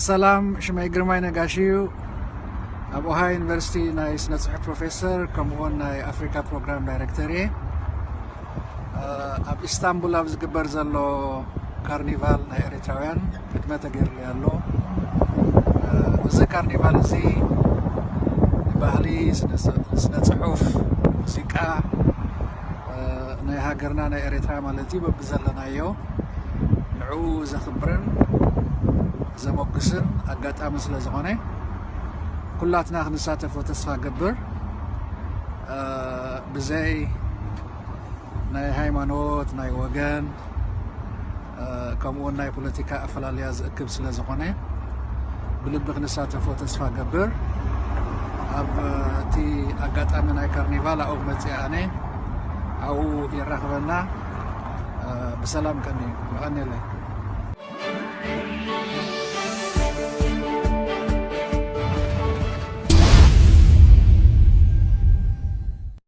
ሰላም ሽመይ ግርማይ ነጋሽዩ ኣብ ኦሃዮ ዩኒቨርሲቲ ናይ ስነ ጽሑፍ ፕሮፌሰር ከምኡውን ናይ ኣፍሪካ ፕሮግራም ዳይሬክተር እየ ኣብ ኢስታንቡል ኣብ ዝግበር ዘሎ ካርኒቫል ናይ ኤርትራውያን ቅድመ ተገይሩሉ ኣሎ እዚ ካርኒቫል እዚ ባህሊ ስነ ጽሑፍ ሙዚቃ ናይ ሃገርና ናይ ኤርትራ ማለት እዩ በብዘለናዮ ንዑ ዘኽብርን ዘሞግስን ኣጋጣሚ ስለ ዝኾነ ኩላትና ክንሳተፎ ተስፋ ገብር ብዘይ ናይ ሃይማኖት ናይ ወገን ከምኡውን ናይ ፖለቲካ ኣፈላልያ ዝእክብ ስለ ዝኾነ ብልቢ ክንሳተፎ ተስፋ ገብር ኣብ እቲ ኣጋጣሚ ናይ ካርኒቫል ኣብኡ መፅአ ኣነ ኣብኡ ይራኸበና ብሰላም ቀኒ ይቐኒለይ